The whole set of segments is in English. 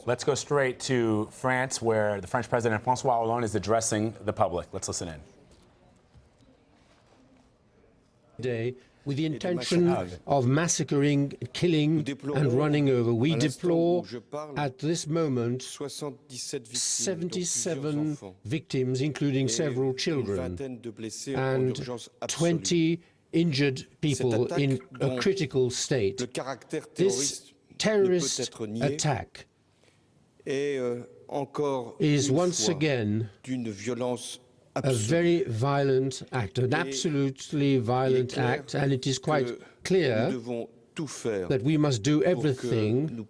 Let's go straight to France, where the French President Francois Hollande is addressing the public. Let's listen in. Day, with the intention of massacring, killing, and running over. We deplore, at this moment, 77 victims, including several children, and 20 injured people in a critical state. This terrorist attack is once again a very violent act, an absolutely violent act, and it is quite clear that we must do everything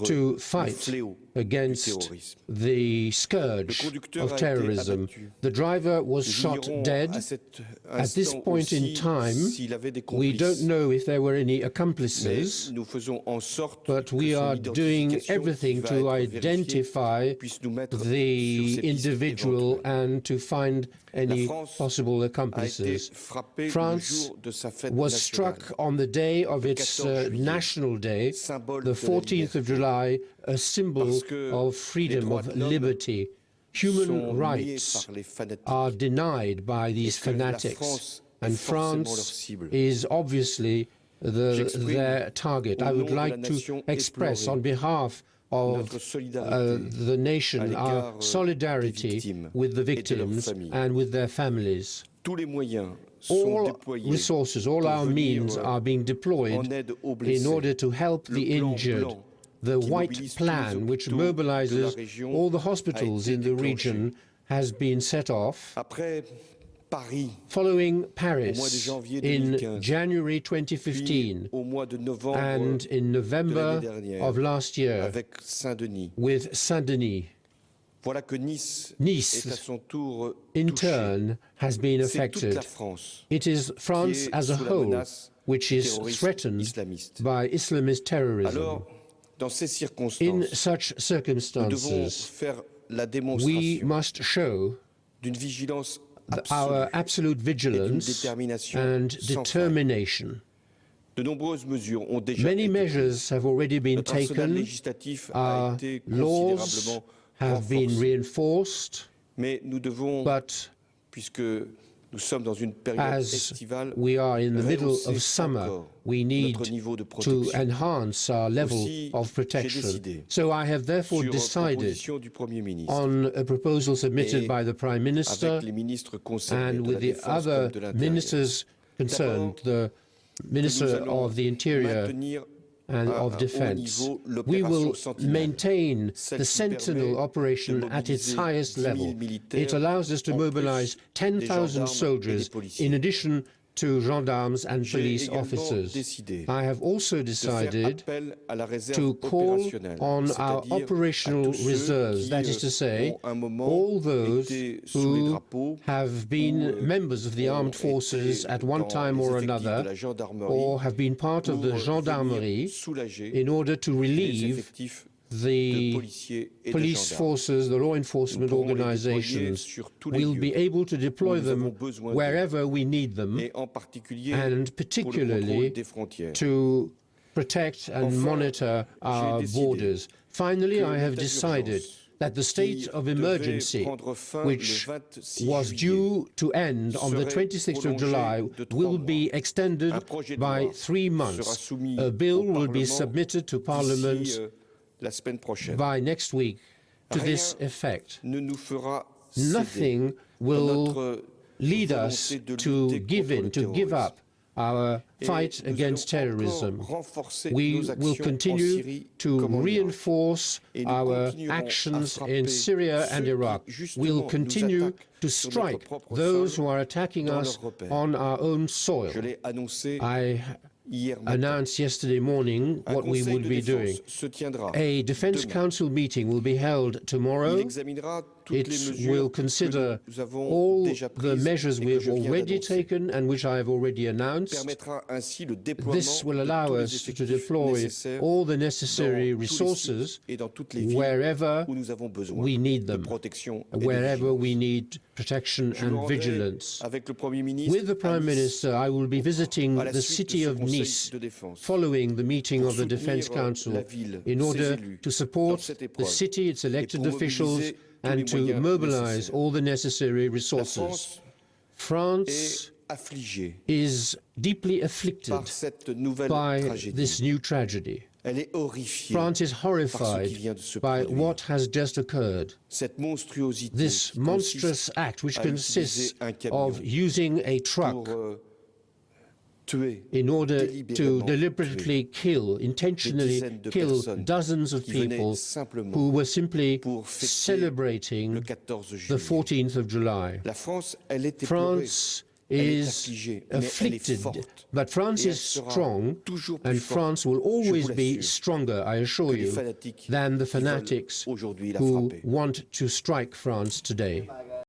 to fight against the scourge of terrorism. The driver was shot dead. At this point in time, we don't know if there were any accomplices, but we are doing everything to identify the individual and to find any possible accomplices. France was struck on the day of its National Day, the 14th of July, a symbol of freedom, of liberty. Human rights are denied by these fanatics, and France is obviously their target. I would like to express on behalf of the nation our solidarity with the victims and with their families. All resources, all our means are being deployed in order to help the injured. The White Plan, which mobilizes all the hospitals in the region, has been set off. Following Paris in January 2015 and in November of last year with Saint-Denis. Nice, in turn, has been affected. It is France as a whole which is threatened by Islamist terrorism. In such circumstances, we must show our absolute vigilance and determination. Many measures have already been taken. Our laws have been reinforced, but as we are in the middle of summer, we need to enhance our level of protection. So I have therefore decided on a proposal submitted by the Prime Minister and with the other ministers concerned, the Minister of the Interior and of Defense. We will maintain the Sentinel operation at its highest level. It allows us to mobilize 10,000 soldiers in addition to gendarmes and police officers. I have also decided to call on our operational reserves, that is to say, all those who have been members of the armed forces at one time or another, or have been part of the gendarmerie, in order to relieve the police forces, the law enforcement organizations. We'll be able to deploy them wherever we need them, and particularly to protect and monitor our borders. Finally, I have decided that the state of emergency, which was due to end on the 26th of July, will be extended by 3 months. A bill will be submitted to Parliament by next week to this effect. Nothing will lead us to give in, to give up our fight against terrorism. We will continue to reinforce our actions in Syria and Iraq. We'll continue to strike those who are attacking us on our own soil. I announced yesterday morning what we would be doing. A Defense Council meeting will be held tomorrow, It will consider all the measures we have already taken and which I have already announced. This will allow us to deploy all the necessary resources wherever we need them, wherever we need protection and vigilance. With the Prime Minister, I will be visiting the city of Nice following the meeting of the Defense Council in order to support the city, its elected officials, and to mobilize all the necessary resources. France is deeply afflicted by this new tragedy. France is horrified by what has just occurred. This monstrous act, which consists of using a truck in order to deliberately kill, intentionally kill dozens of people who were simply celebrating the 14th of July. France is afflicted, but France is strong, and France will always be stronger, I assure you, than the fanatics who want to strike France today.